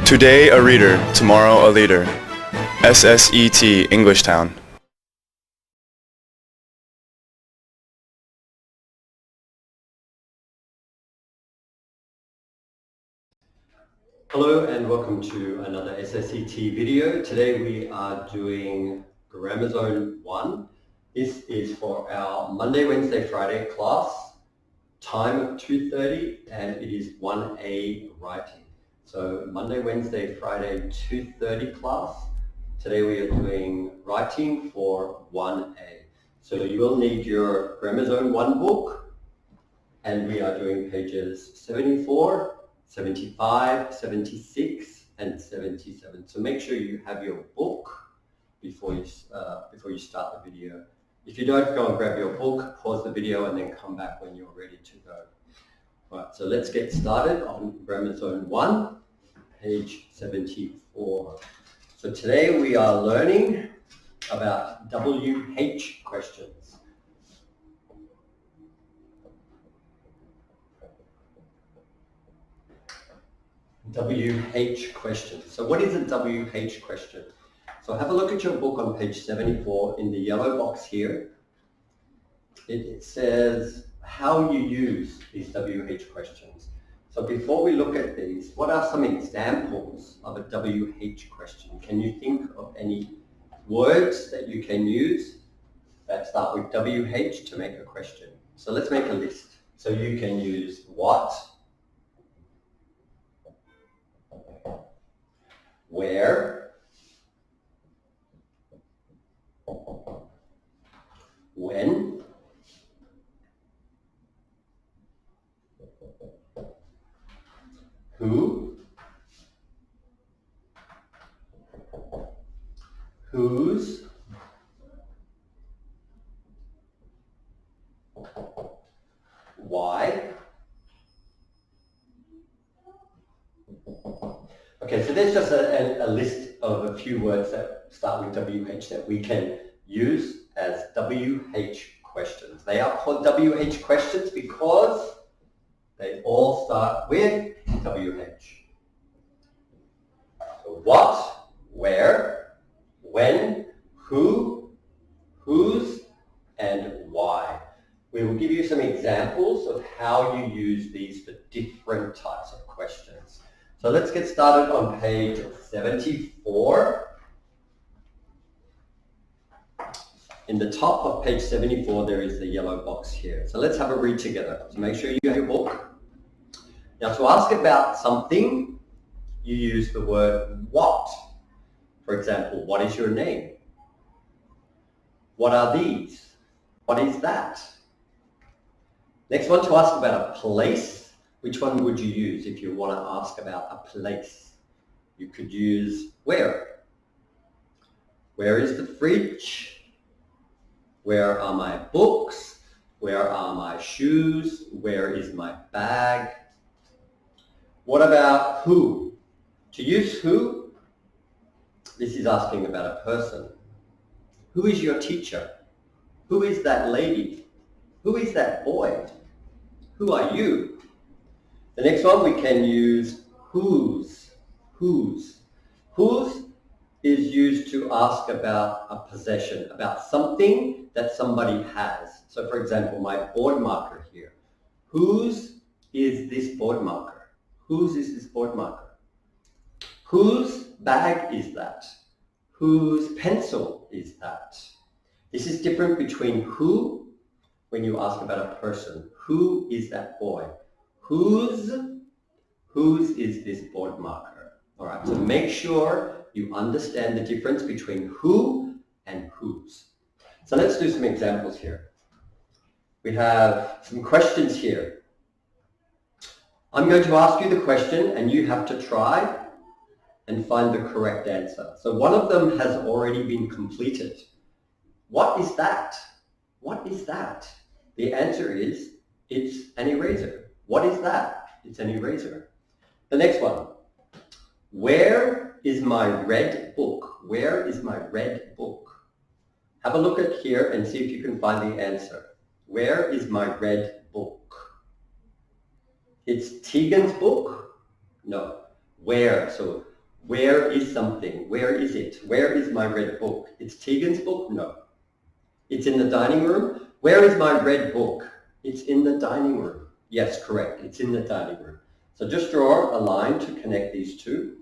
Today a reader, tomorrow a leader. SSET Englishtown. Hello and welcome to another SSET video. Today we are doing Grammar Zone 1. This is for our Monday, Wednesday, Friday class, time 2:30, and it is 1A writing. So Monday, Wednesday, Friday, 2:30 class. Today we are doing writing for 1A. So you will need your Grammar Zone 1 book, and we are doing pages 74, 75, 76, and 77. So make sure you have your book before you start the video. If you don't, go and grab your book, pause the video, and then come back when you're ready to go. Right, so let's get started on Grammar Zone 1, page 74. So today we are learning about WH questions. WH question. So what is a WH question? So have a look at your book on page 74 in the yellow box here. It says how you use these WH questions. So before we look at these, what are some examples of a WH question? Can you think of any words that you can use that start with WH to make a question? So let's make a list. So you can use what, where, when, who, whose, why. Okay, so there's just a list of a few words that start with WH that we can use as WH questions. They are called WH questions because they all start with WH. So what, where, when, who, whose, and why. We will give you some examples of how you use these for different types of questions. So let's get started on page 74. In the top of page 74, there is the yellow box here. So let's have a read together. So make sure you have your book. Now to ask about something, you use the word what. For example, what is your name? What are these? What is that? Next one, to ask about a place. Which one would you use if you want to ask about a place? You could use where. Where is the fridge? Where are my books? Where are my shoes? Where is my bag? What about who? To use who, this is asking about a person. Who is your teacher? Who is that lady? Who is that boy? Who are you? The next one, we can use whose. Whose. Whose is used to ask about a possession, about something that somebody has. So for example, my board marker here. Whose is this board marker? Whose is this board marker? Whose bag is that? Whose pencil is that? This is different between who when you ask about a person. Who is that boy? Whose is this board marker? All right, so make sure you understand the difference between who and whose. So let's do some examples here. We have some questions here. I'm going to ask you the question and you have to try and find the correct answer. So one of them has already been completed. What is that? What is that? The answer is, it's an eraser. What is that? It's an eraser. The next one. Where is my red book? Where is my red book? Have a look at here and see if you can find the answer. Where is my red book? It's Tegan's book? No. Where? So Where is something? Where is it? Where is my red book? It's Tegan's book? No. It's in the dining room. Where is my red book? It's in the dining room. Yes, correct. It's in the dining room. So just draw a line to connect these two.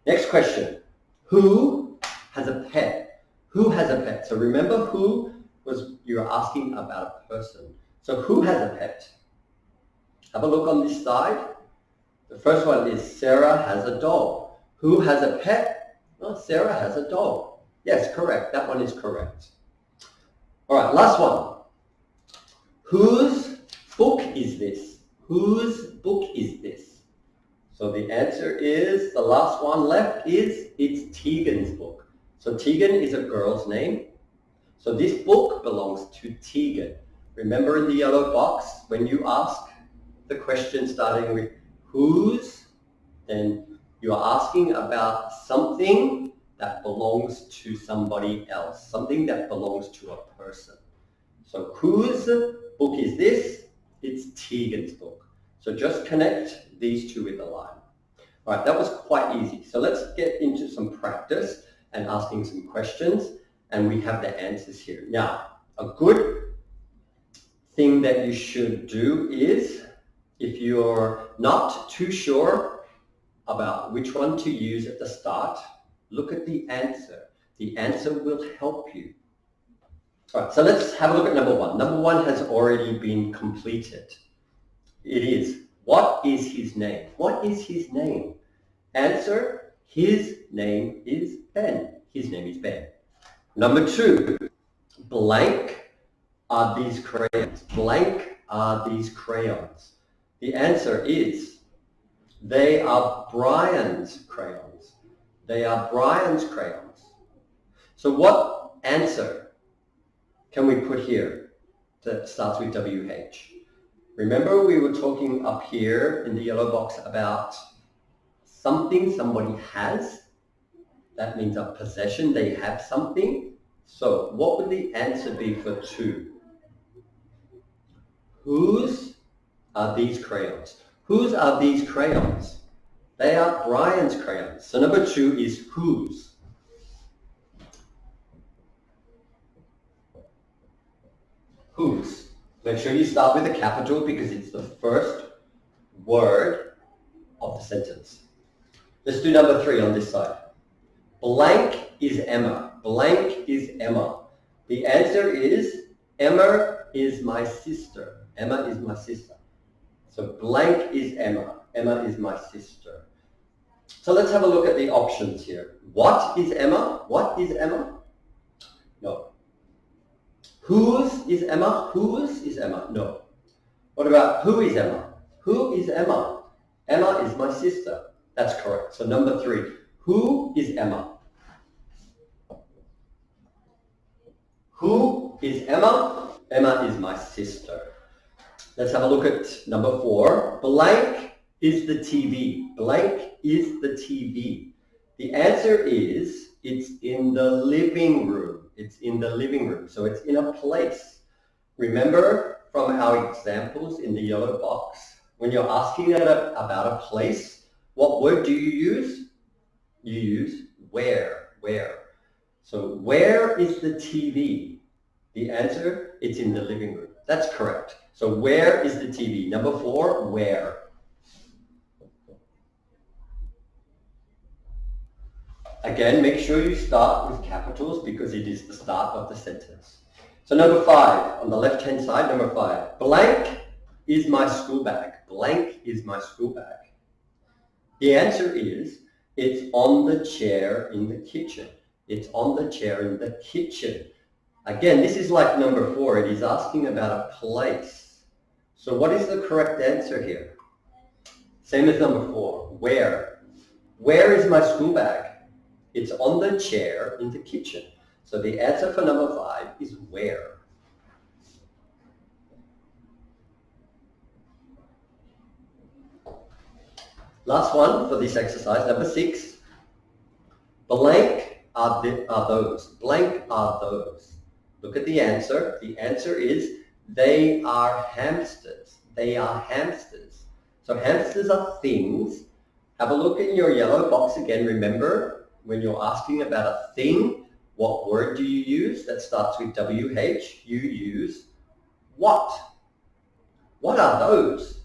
Next question. Who has a pet? Who has a pet? So remember who was, you were asking about a person. So who has a pet? Have a look on this side. The first one is Sarah has a dog. Who has a pet? Well, Sarah has a dog. Yes, correct. That one is correct. All right, last one. Whose book is this? Whose book is this? So the answer is, the last one left is, it's Tegan's book. So Tegan is a girl's name. So this book belongs to Tegan. Remember in the yellow box, when you ask the question starting with whose, then you're asking about something that belongs to somebody else, something that belongs to a person. So whose book is this? It's Tegan's book. So just connect these two with a line. All right, that was quite easy. So let's get into some practice and asking some questions, and we have the answers here. Now, a good thing that you should do is, if you're not too sure about which one to use at the start, look at the answer. The answer will help you. All right, so let's have a look at number one. Number one has already been completed. It is, what is his name? What is his name? Answer, his name is Ben. His name is Ben. Number two, blank are these crayons. Blank are these crayons. The answer is, they are Brian's crayons. They are Brian's crayons. So what answer can we put here that starts with WH? Remember we were talking up here in the yellow box about something somebody has. That means a possession, they have something. So what would the answer be for two? Whose are these crayons? Whose are these crayons? They are Brian's crayons. So number two is whose. Whose. Make sure you start with a capital because it's the first word of the sentence. Let's do number three on this side. Blank is Emma. Blank is Emma. The answer is, Emma is my sister. Emma is my sister. So blank is Emma. Emma is my sister. So let's have a look at the options here. What is Emma? What is Emma? No. Whose is Emma? Whose is Emma? No. What about who is Emma? Who is Emma? Emma is my sister. That's correct. So number three. Who is Emma? Who is Emma? Emma is my sister. Let's have a look at number four. Blank is the TV. Blank is the TV. The answer is, it's in the living room. It's in the living room. So it's in a place. Remember from our examples in the yellow box, when you're asking about a place, what word do you use? You use where. Where. So where is the TV? The answer, it's in the living room. That's correct. So where is the TV? Number four, where. Again, make sure you start with capitals because it is the start of the sentence. So number five, on the left-hand side, number five. Blank is my school bag. Blank is my school bag. The answer is, it's on the chair in the kitchen. It's on the chair in the kitchen. Again, this is like number four. It is asking about a place. So what is the correct answer here? Same as number four. Where? Where is my school bag? It's on the chair in the kitchen. So the answer for number five is where. Last one for this exercise, number six. Blank are those. Blank are those. Look at the answer. The answer is, they are hamsters. They are hamsters. So hamsters are things. Have a look in your yellow box again. Remember, when you're asking about a thing, what word do you use that starts with WH? You use what. What are those?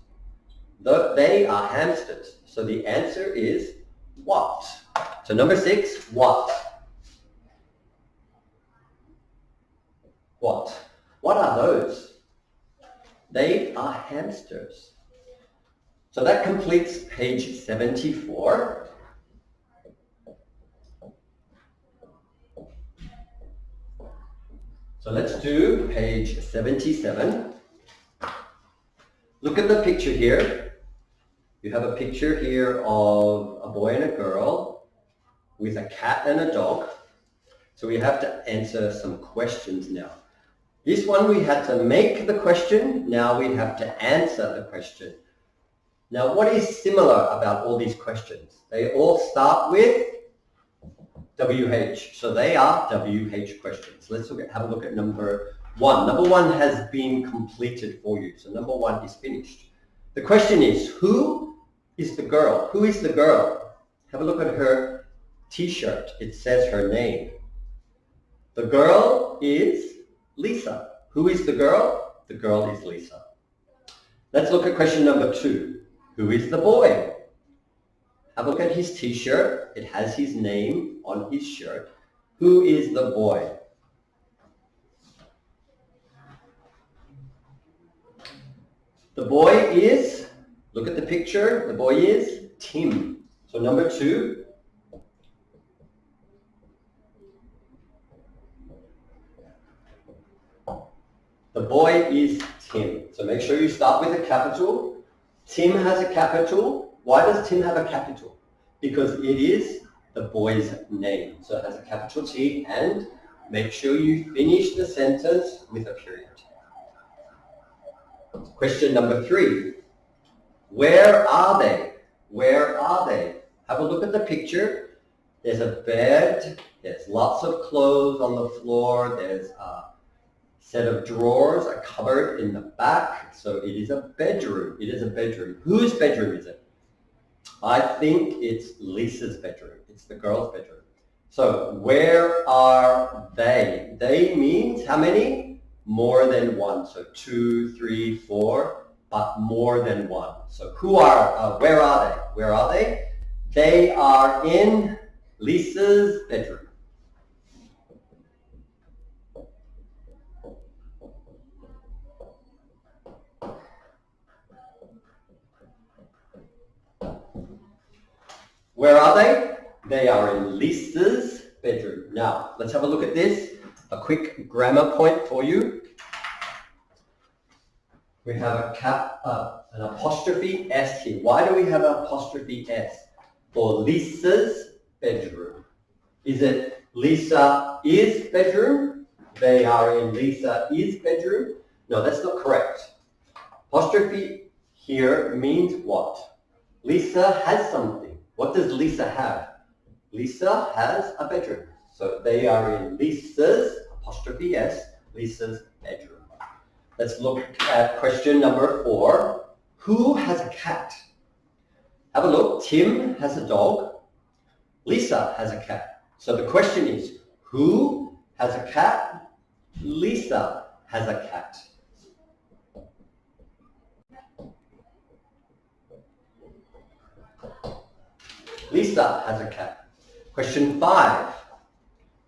They are hamsters. So the answer is what. So number 6, what? What? What are those? They are hamsters. So that completes page 74. So let's do page 77. Look at the picture here. You have a picture here of a boy and a girl with a cat and a dog. So we have to answer some questions now. This one we had to make the question. Now we have to answer the question. Now what is similar about all these questions? They all start with WH. So they are WH questions. Let's have a look at number 1. Number 1 has been completed for you. So number 1 is finished. The question is, who is the girl? Who is the girl? Have a look at her t-shirt. It says her name. The girl is Lisa. Who is the girl? The girl is Lisa. Let's look at question number 2. Who is the boy? Have a look at his t-shirt. It has his name on his shirt. Who is the boy? The boy is, look at the picture, the boy is Tim. So number 2. The boy is Tim. So make sure you start with a capital. Tim has a capital. Why does Tim have a capital? Because it is the boy's name. So it has a capital T, and make sure you finish the sentence with a period. Question number 3. Where are they? Where are they? Have a look at the picture. There's a bed. There's lots of clothes on the floor. There's a set of drawers, a cupboard in the back. So it is a bedroom. It is a bedroom. Whose bedroom is it? I think it's Lisa's bedroom. It's the girl's bedroom. So where are they? They means how many? More than one. So 2, 3, 4, but more than one. So where are they? Where are they? They are in Lisa's bedroom. Where are they? They are in Lisa's bedroom. Now, let's have a look at this. A quick grammar point for you. We have an apostrophe S here. Why do we have an apostrophe S? For Lisa's bedroom. Is it Lisa is bedroom? They are in Lisa is bedroom? No, that's not correct. Apostrophe here means what? Lisa has something. What does Lisa have? Lisa has a bedroom. So they are in Lisa's, apostrophe S, Lisa's bedroom. Let's look at question number 4. Who has a cat? Have a look. Tim has a dog. Lisa has a cat. So the question is, who has a cat? Lisa has a cat. Lisa has a cat. Question 5.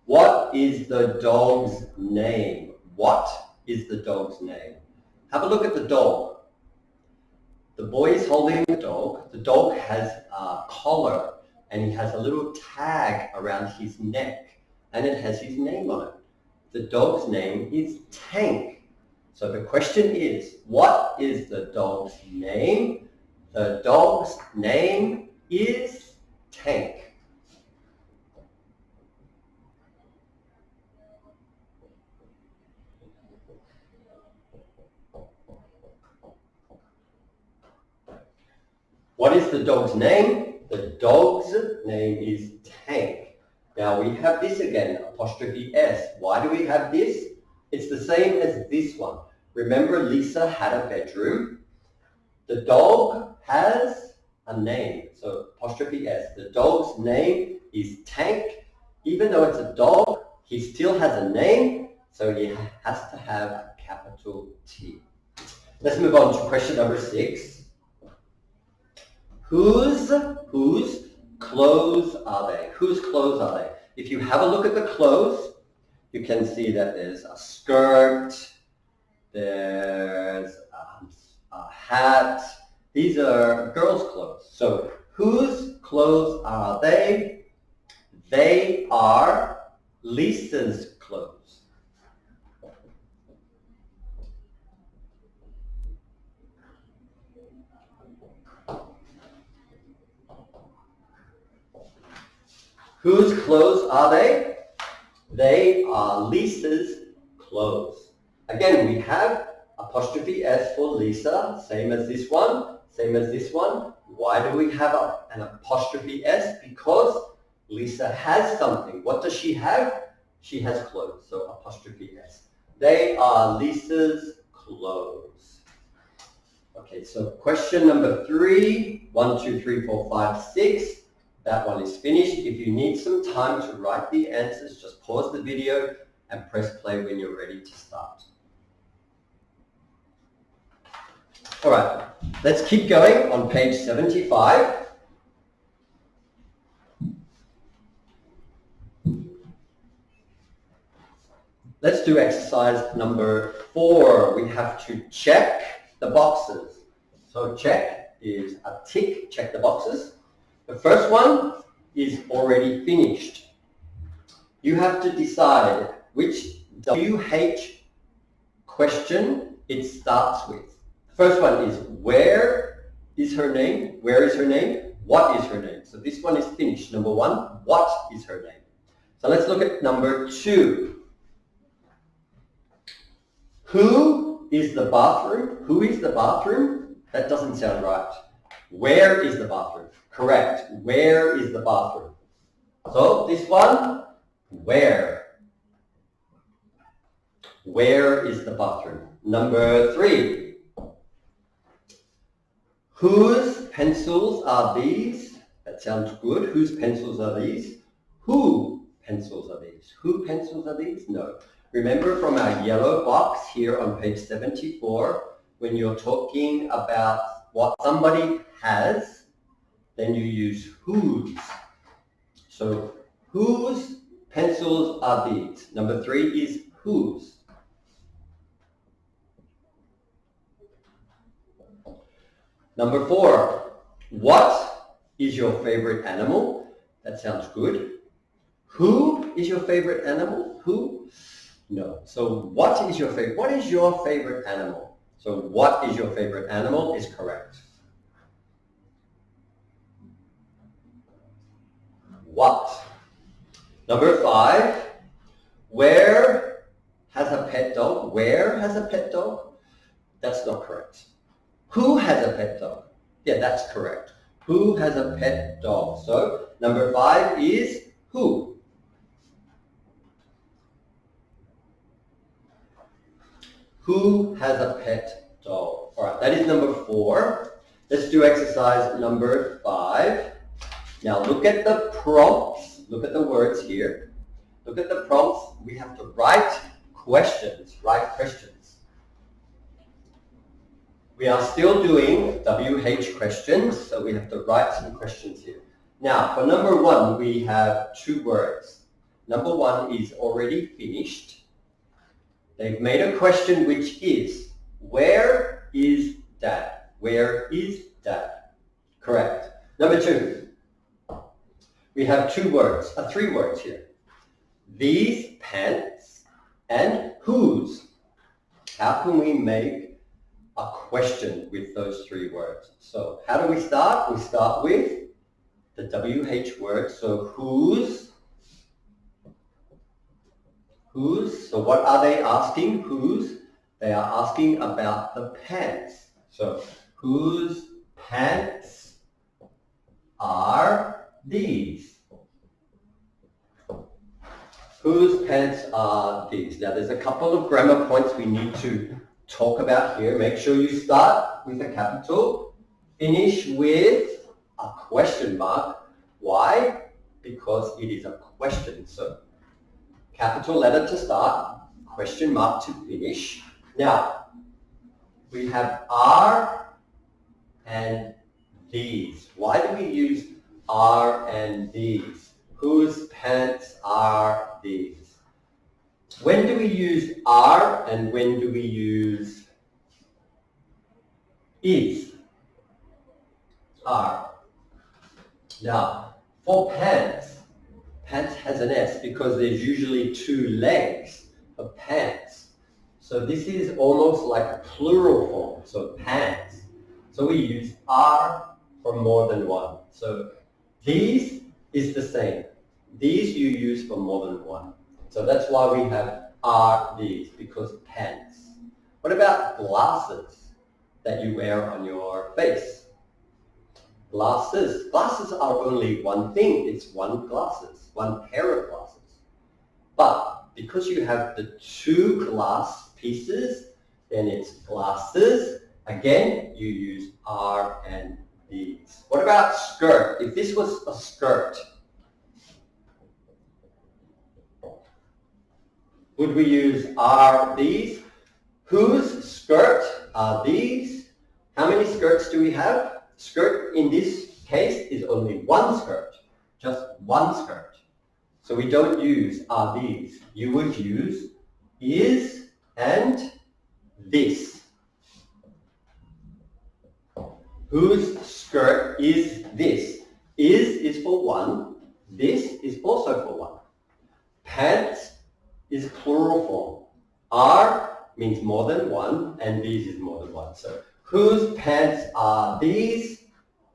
What is the dog's name? What is the dog's name? Have a look at the dog. The boy is holding the dog. The dog has a collar and he has a little tag around his neck and it has his name on it. The dog's name is Tank. So the question is, what is the dog's name? The dog's name is Tank. What is the dog's name? The dog's name is Tank. Now we have this again, apostrophe S. Why do we have this? It's the same as this one. Remember, Lisa had a bedroom. The dog has a name. So apostrophe S. The dog's name is Tank. Even though it's a dog, he still has a name, so he has to have a capital T. Let's move on to question number 6. Whose clothes are they? Whose clothes are they? If you have a look at the clothes, you can see that there's a skirt, there's a hat. These are girls' clothes. So whose clothes are they? They are Lisa's clothes. Whose clothes are they? They are Lisa's clothes. Again, we have apostrophe S for Lisa, same as this one, same as this one. Why do we have an apostrophe S? Because Lisa has something. What does she have? She has clothes, so apostrophe S. They are Lisa's clothes. Okay, so question number 3, 1, 2, 3, 4, 5, 6. That one is finished. If you need some time to write the answers, just pause the video and press play when you're ready to start. All right, let's keep going on page 75. Let's do exercise number 4. We have to check the boxes. So check is a tick, check the boxes. The first one is already finished. You have to decide which WH question it starts with. The first one is where is her name? Where is her name? What is her name? So this one is finished. Number 1, what is her name? So let's look at number 2. Who is the bathroom? Who is the bathroom? That doesn't sound right. Where is the bathroom? Correct. Where is the bathroom? So this one, where? Where is the bathroom? Number 3. Whose pencils are these? That sounds good. Whose pencils are these? Who pencils are these? Who pencils are these? No. Remember from our yellow box here on page 74, when you're talking about what somebody has, then you use whose. So whose pencils are these? Number 3 is whose. Number 4, what is your favorite animal? That sounds good. Who is your favorite animal? Who? No. So what is your favorite animal? So what is your favorite animal is correct. What? Number 5, where has a pet dog? Where has a pet dog? That's not correct. Who has a pet dog? Yeah, that's correct. Who has a pet dog? So number 5 is who. Who has a pet dog? All right, that is number 4. Let's do exercise number 5. Now look at the prompts. Look at the words here. Look at the prompts. We have to write questions. Write questions. We are still doing WH questions, so we have to write some questions here. Now, for number 1, we have 2 words. Number 1 is already finished. They've made a question which is, where is Dad? Where is Dad? Correct. Number 2, we have 3 words here. These pants and whose. How can we make a question with those 3 words? So how do we start? We start with the WH word. So whose. So what are they asking? Whose? They are asking about the pants. So whose pants are these? Whose pants are these? Now there's a couple of grammar points we need to talk about here. Make sure you start with a capital, finish with a question mark. Why? Because it is a question. So capital letter to start, question mark to finish. Now, we have are and these. Why do we use are and these? Whose pants are these? When do we use are and when do we use is? Are. Now, for pants, pants has an S because there's usually two legs of pants. So this is almost like a plural form, so pants. So we use are for more than one. So these is the same. These you use for more than one. So that's why we have are these, because pants. What about glasses that you wear on your face? Glasses. Glasses are only one thing. It's one glasses, one pair of glasses. But because you have the two glass pieces, then it's glasses. Again, you use are and these. What about skirt? If this was a skirt, would we use are these? Whose skirt are these? How many skirts do we have? Skirt in this case is only one skirt, just one skirt. So we don't use are these. You would use is and this. Whose skirt is this? Is for one. This is also for one. Pants is plural form. Are means more than one, and these is more than one. So whose pants are these?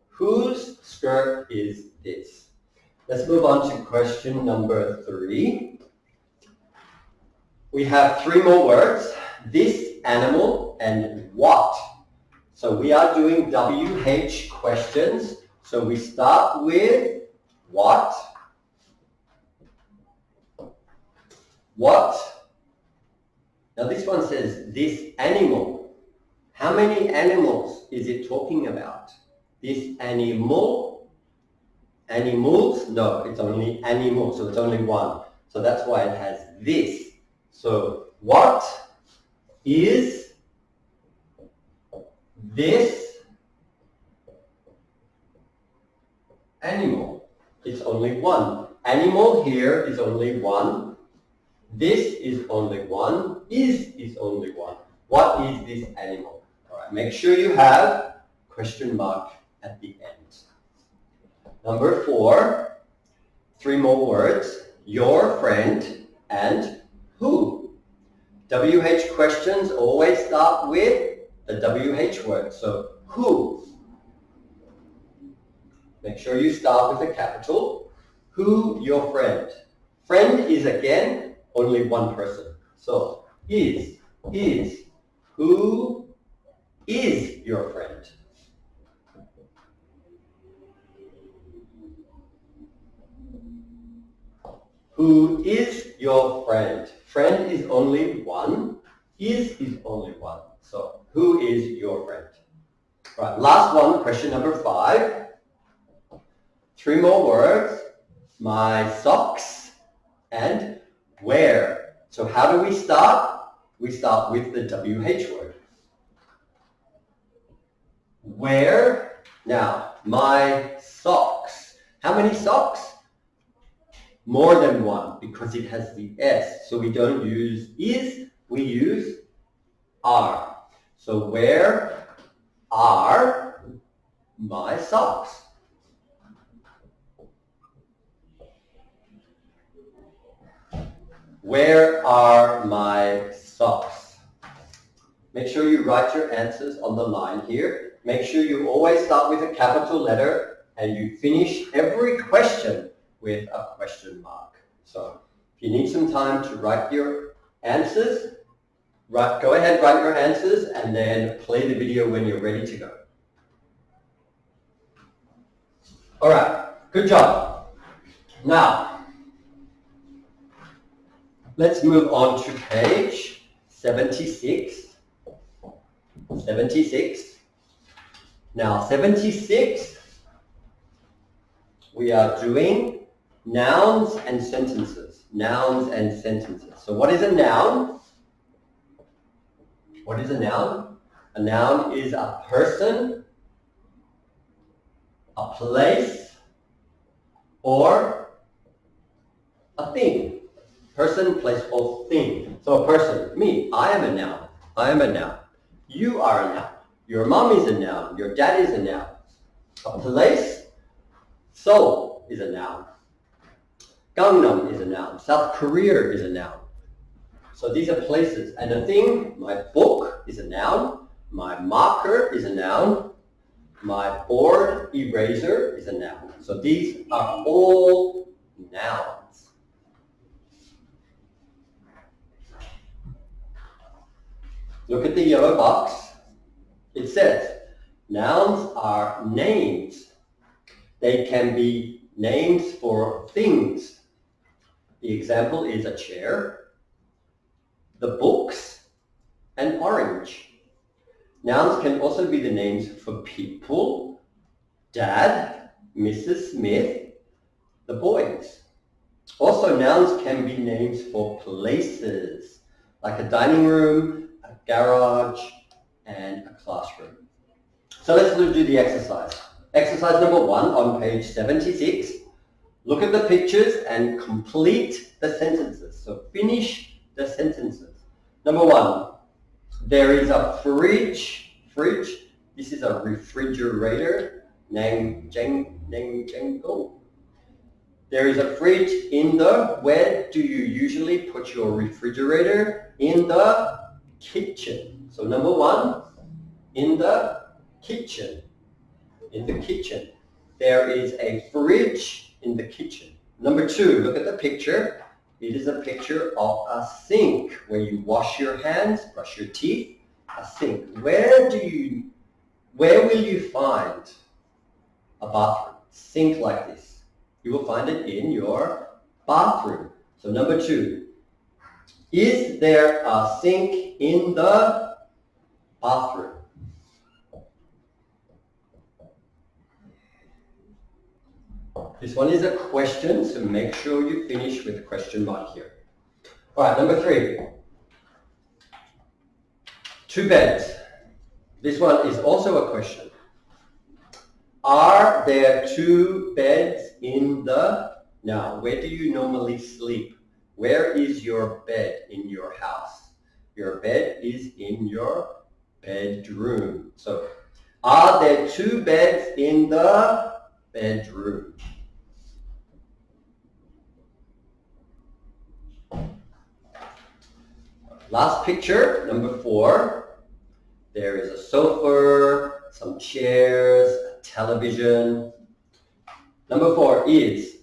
Whose skirt is this? Let's move on to question number 3. We have 3 more words. This animal and what. So we are doing WH questions. So we start with what. What? Now this one says this animal. How many animals is it talking about? This animal? Animals? No, it's only animal, so it's only one. So that's why it has this. So what is this animal? It's only one. Animal here is only one. This is only one. Is only one. What is this animal? All right, make sure you have question mark at the end. Number 4, 3 more words. Your friend and who. WH questions always start with the WH word. So who. Make sure you start with a capital. Who, your friend. Friend is again only one person. So is. Who is your friend? Who is your friend? Friend is only one. Is only one. So who is your friend? Right, last one, question number 5. 3 more words. My socks and where. So how do we start? We start with the WH word. Where? Now, my socks. How many socks? More than one, because it has the S. So we don't use is, we use are. So where are my socks? Where are my socks? Make sure you write your answers on the line here. Make sure you always start with a capital letter and you finish every question with a question mark. So if you need some time to write your answers, go ahead, write your answers and then play the video when you're ready to go. All right, good job. Now, let's move on to page 76. 76. Now, 76 we are doing nouns and sentences. Nouns and sentences. So what is a noun? What is a noun? A noun is a person, a place, or a thing. Person, place, or thing. So a person, me, I am a noun. I am a noun. You are a noun. Your mom is a noun. Your dad is a noun. A place, Seoul is a noun. Gangnam is a noun. South Korea is a noun. So these are places. And a thing, my book is a noun. My marker is a noun. My board eraser is a noun. So these are all nouns. Look at the yellow box. It says, nouns are names. They can be names for things. The example is a chair, the books, and orange. Nouns can also be the names for people, Dad, Mrs. Smith, the boys. Also, nouns can be names for places, like a dining room, a garage, and a classroom. So let's do the exercise. Exercise number 1 on page 76. Look at the pictures and complete the sentences. So finish the sentences. Number 1, there is a fridge. This is a refrigerator. Go. There is a fridge in the, where do you usually put your refrigerator? In the kitchen. So number 1, in the kitchen. In the kitchen. There is a fridge in the kitchen. Number 2, look at the picture. It is a picture of a sink where you wash your hands, brush your teeth. A sink. Where will you find a bathroom? Sink like this. You will find it in your bathroom. So number 2, is there a sink in the bathroom? This one is a question, so make sure you finish with the question mark here. All right, number 3. 2 beds. This one is also a question. Are there 2 beds in the... Now, where do you normally sleep? Where is your bed in your house? Your bed is in your bedroom. So, are there 2 beds in the bedroom? Last picture, number 4. There is a sofa, some chairs, a television. Number 4 is,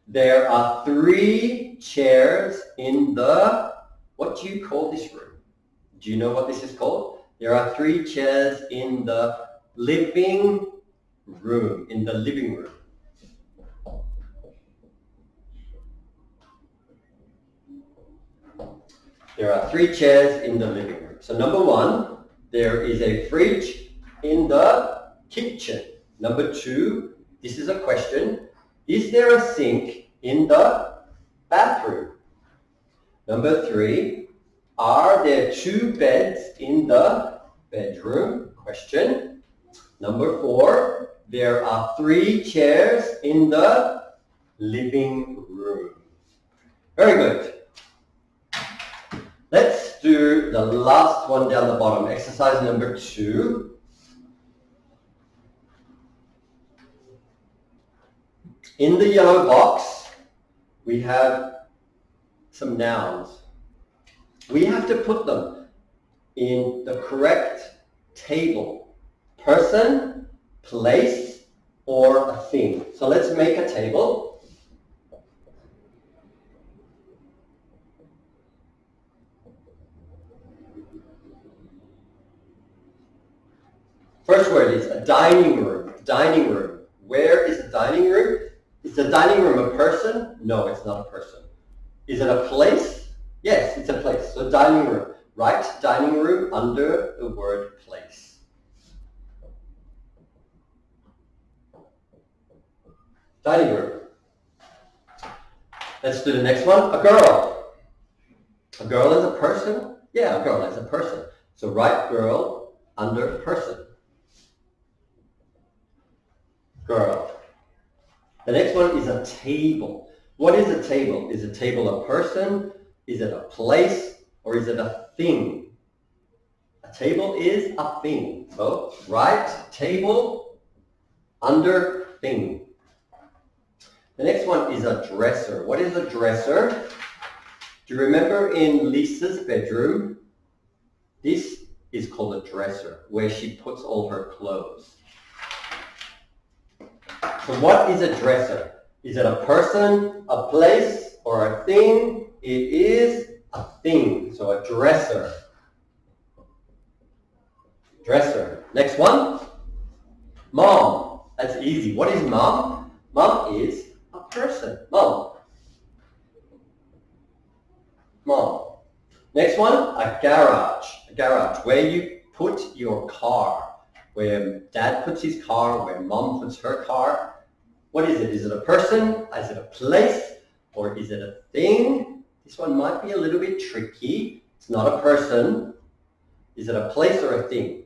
there are 3 chairs in the, what do you call this room? Do you know what this is called? There are 3 chairs in the living room, in the living room. There are 3 chairs in the living room. So number 1, there is a fridge in the kitchen. Number 2, this is a question. Is there a sink in the bathroom? Number 3, are there 2 beds in the bedroom? Question. Number 4, there are 3 chairs in the living room. Very good. Let's do the last one down the bottom, exercise number 2. In the yellow box, we have some nouns. We have to put them in the correct table. Person, place, or a thing. So let's make a table. First word is a dining room. Dining room. Where is the dining room? Is the dining room a person? No, it's not a person. Is it a place? Yes, it's a place. So dining room. Write dining room under the word place. Dining room. Let's do the next one. A girl. A girl is a person? Yeah, a girl is a person. So write girl under person. Girl. The next one is a table. What is a table? Is a table a person? Is it a place? Or is it a thing? A table is a thing. So write table under thing. The next one is a dresser. What is a dresser? Do you remember in Lisa's bedroom? This is called a dresser, where she puts all her clothes. So what is a dresser? Is it a person, a place, or a thing? It is a thing. So a dresser. Dresser. Next one. Mom. That's easy. What is mom? Mom is a person. Mom. Mom. Next one, a garage. A garage, where you put your car. Where dad puts his car, where mom puts her car. What is it? Is it a person? Is it a place? Or is it a thing? This one might be a little bit tricky. It's not a person. Is it a place or a thing?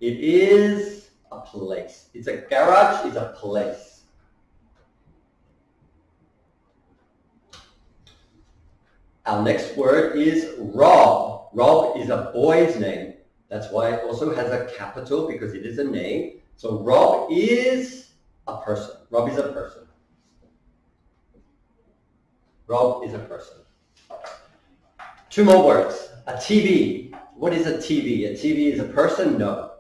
It is a place. It's a garage, is a place. Our next word is Rob. Rob is a boy's name. That's why it also has a capital, because it is a name. So Rob is a person. Rob is a person. Rob is a person. Two more words. A TV. What is a TV? A TV is a person? No.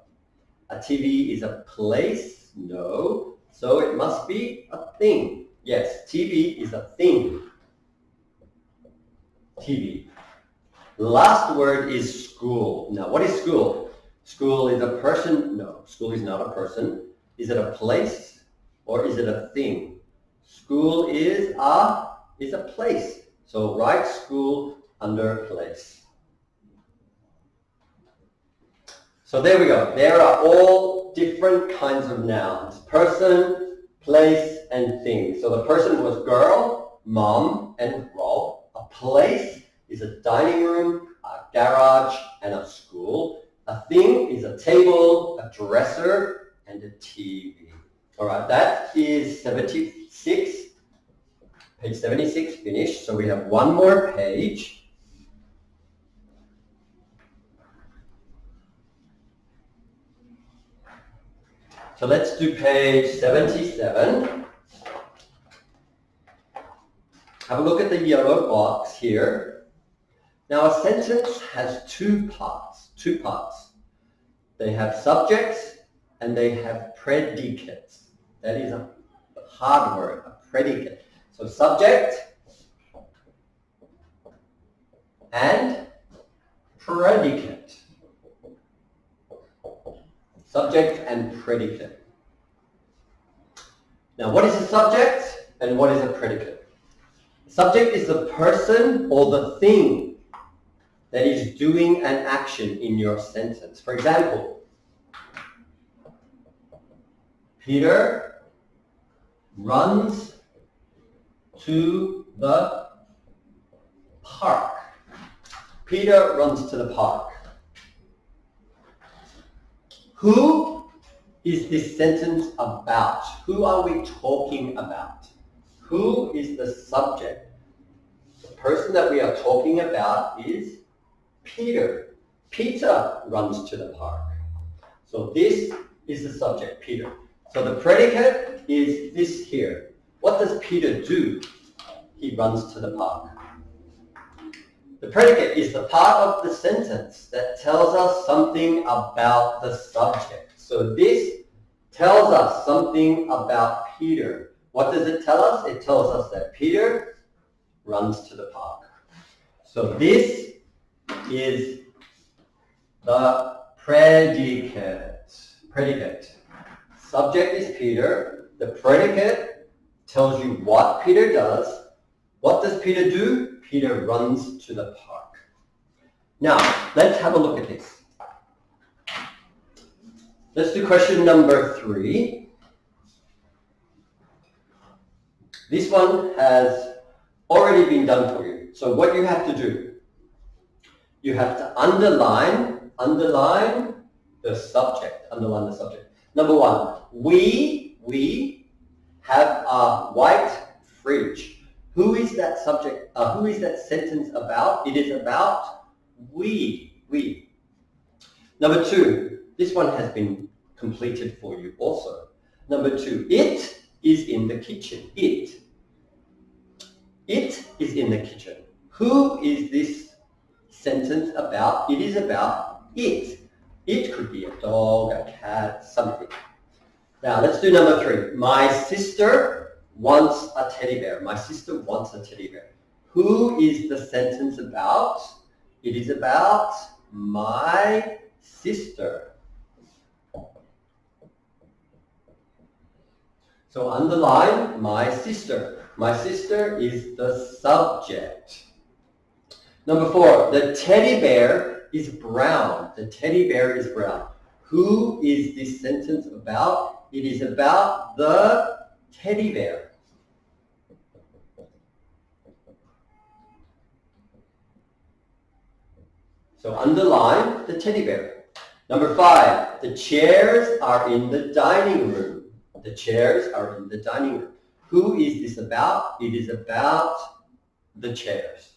A TV is a place? No. So it must be a thing. Yes, TV is a thing. TV. The last word is school. Now, what is school? School is a person? No, school is not a person. Is it a place or is it a thing? School is a place. So write school under place. So there we go. There are all different kinds of nouns. Person, place, and thing. So the person was girl, mom, and Rob. A place is a dining room, a garage, and a school. A thing is a table, a dresser, and a TV. All right, that is 76. Page 76 finished. So we have one more page. So let's do page 77. Have a look at the yellow box here. Now a sentence has two parts. They have subjects and they have predicates. That is a hard word, a predicate. So subject and predicate. Subject and predicate. Now what is a subject and what is a predicate? Subject is the person or the thing that is doing an action in your sentence. For example, Peter runs to the park. Peter runs to the park. Who is this sentence about? Who are we talking about? Who is the subject? The person that we are talking about is Peter. Peter runs to the park. So this is the subject, Peter. So the predicate is this here. What does Peter do? He runs to the park. The predicate is the part of the sentence that tells us something about the subject. So this tells us something about Peter. What does it tell us? It tells us that Peter runs to the park. So this is the predicate. Subject is Peter. The predicate tells you what Peter does. What does Peter do? Peter runs to the park. Now, let's have a look at this. Let's do question number 3. This one has already been done for you. So what you have to do, you have to underline the subject. Underline the subject. Number one, we have a white fridge. Who is that subject? Who is that sentence about? It is about we. Number two, this one has been completed for you also. Number two, it is in the kitchen. It is in the kitchen. Who is this sentence about? It is about it. It could be a dog, a cat, something. Now let's do number three. My sister wants a teddy bear. My sister wants a teddy bear. Who is the sentence about? It is about my sister. So underline my sister. My sister is the subject. Number four, the teddy bear is brown. The teddy bear is brown. Who is this sentence about? It is about the teddy bear. So underline the teddy bear. Number five, the chairs are in the dining room. The chairs are in the dining room. Who is this about? It is about the chairs.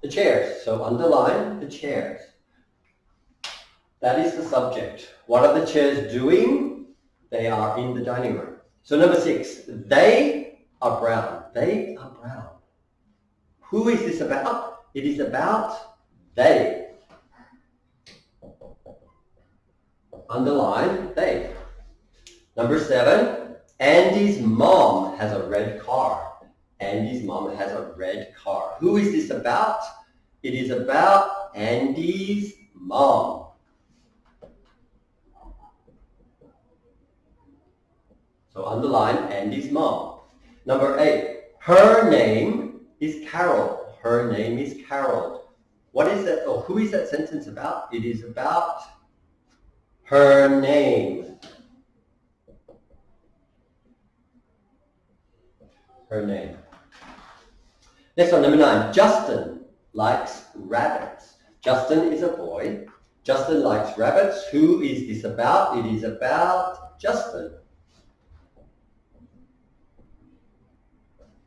The chairs. So underline the chairs. That is the subject. What are the chairs doing? They are in the dining room. So number six, they are brown. They are brown. Who is this about? It is about they. Underline they. Number seven, Andy's mom has a red car. Andy's mom has a red car. Who is this about? It is about Andy's mom. So underline Andy's mom. Number eight, her name is Carol. Her name is Carol. What is that? Oh, who is that sentence about? It is about her name. Her name. Next one, number nine. Justin likes rabbits. Justin is a boy. Justin likes rabbits. Who is this about? It is about Justin.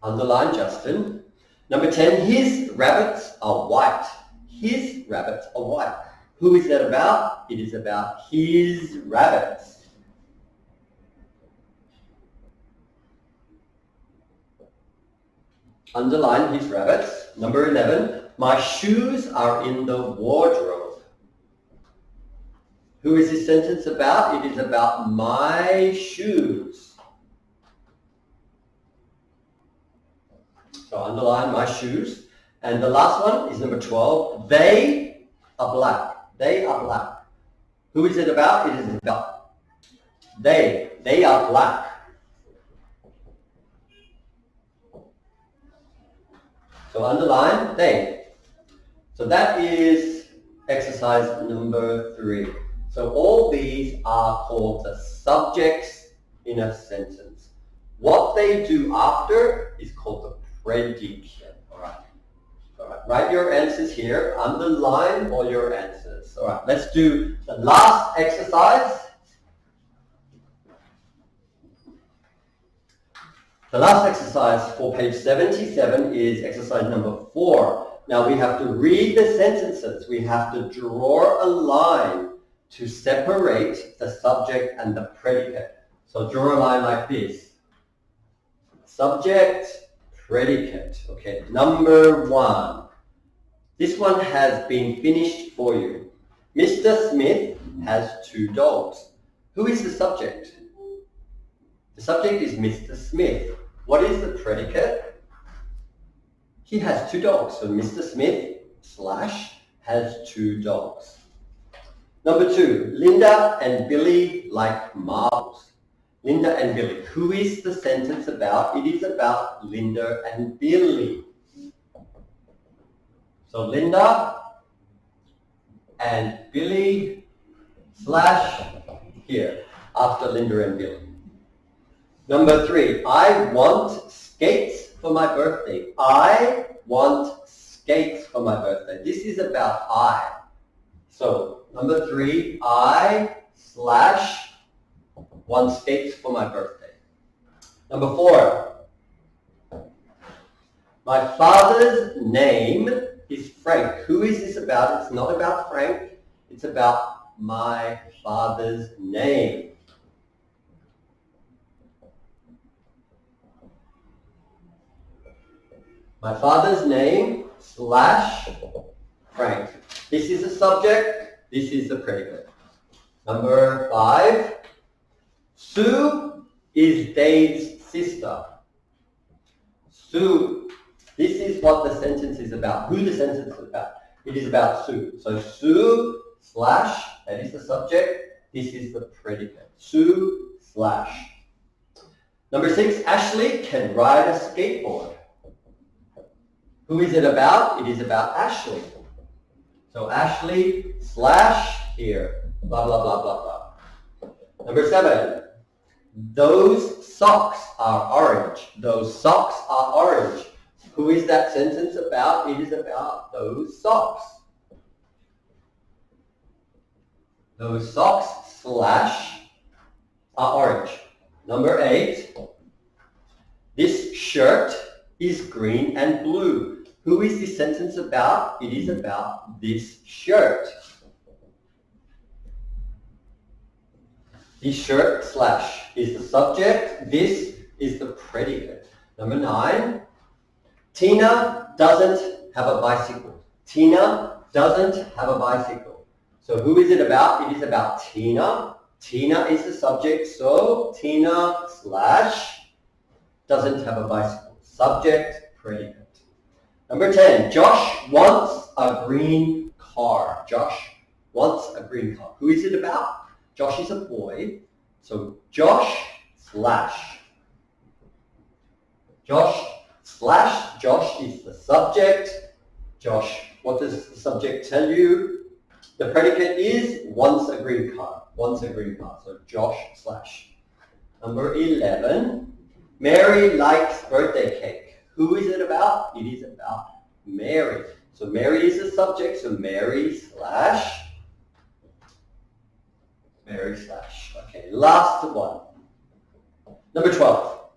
Underline Justin. Number 10, his rabbits are white. His rabbits are white. Who is that about? It is about his rabbits. Underline his rabbits. Number 11, my shoes are in the wardrobe. Who is this sentence about? It is about my shoes. So underline my shoes. And the last one is number 12. They are black. They are black. Who is it about? It is about they. They are black. So underline they. So that is exercise number 3. So all these are called the subjects in a sentence. What they do after is called the predicate. All right. Write your answers here. Underline all your answers. All right. Let's do the last exercise. The last exercise for page 77 is exercise number 4. Now we have to read the sentences. We have to draw a line to separate the subject and the predicate. So draw a line like this. Subject, predicate. Okay, number 1. This one has been finished for you. Mr. Smith has 2 dogs. Who is the subject? The subject is Mr. Smith. What is the predicate? He has 2 dogs. So Mr. Smith / has 2 dogs. Number 2, Linda and Billy like marbles. Linda and Billy. Who is the sentence about? It is about Linda and Billy. So Linda and Billy / here after Linda and Billy. Number 3, I want skates for my birthday. I want skates for my birthday. This is about I. So number 3, I / want skates for my birthday. Number 4, my father's name is Frank. Who is this about? It's not about Frank. It's about my father's name. My father's name / Frank. This is the subject. This is the predicate. Number 5, Sue is Dave's sister. Sue. This is what the sentence is about. Who the sentence is about. It is about Sue. So Sue / that is the subject. This is the predicate. Sue / Number 6, Ashley can ride a skateboard. Who is it about? It is about Ashley. So Ashley / here. Blah, blah, blah, blah, blah. Number 7, those socks are orange. Those socks are orange. Who is that sentence about? It is about those socks. Those socks / are orange. Number 8, this shirt is green and blue. Who is this sentence about? It is about this shirt. This shirt / is the subject. This is the predicate. Number 9, Tina doesn't have a bicycle. Tina doesn't have a bicycle. So who is it about? It is about Tina. Tina is the subject, so Tina / doesn't have a bicycle. Subject, predicate. Number 10, Josh wants a green car. Josh wants a green car. Who is it about? Josh is a boy, so Josh / Josh is the subject. Josh, what does the subject tell you? The predicate is wants a green car. Wants a green car. So Josh / Number 11, Mary likes birthday cake. Who is it about? It is about Mary. So Mary is the subject. So Mary / Okay, last one. Number 12,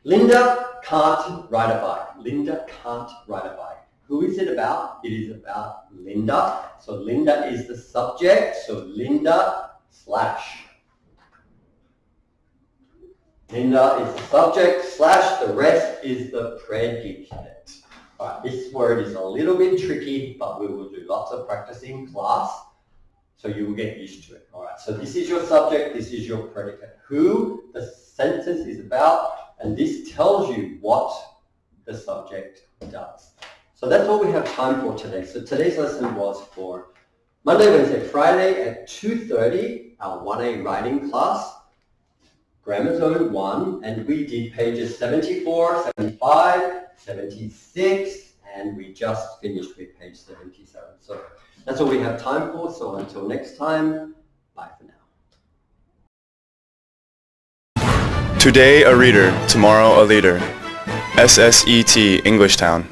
Linda can't ride a bike. Linda can't ride a bike. Who is it about? It is about Linda. So Linda is the subject. So Linda / Linda is the subject / the rest is the predicate. All right, this word is a little bit tricky, but we will do lots of practicing in class, so you will get used to it. All right, so this is your subject, this is your predicate. Who the sentence is about, and this tells you what the subject does. So that's all we have time for today. So today's lesson was for Monday, Wednesday, Friday at 2:30, our 1A writing class, Grammar Zone 1, and we did pages 74, 75, 76, and we just finished with page 77. So that's all we have time for. So until next time, bye for now. Today a reader, tomorrow a leader. SSET Englishtown.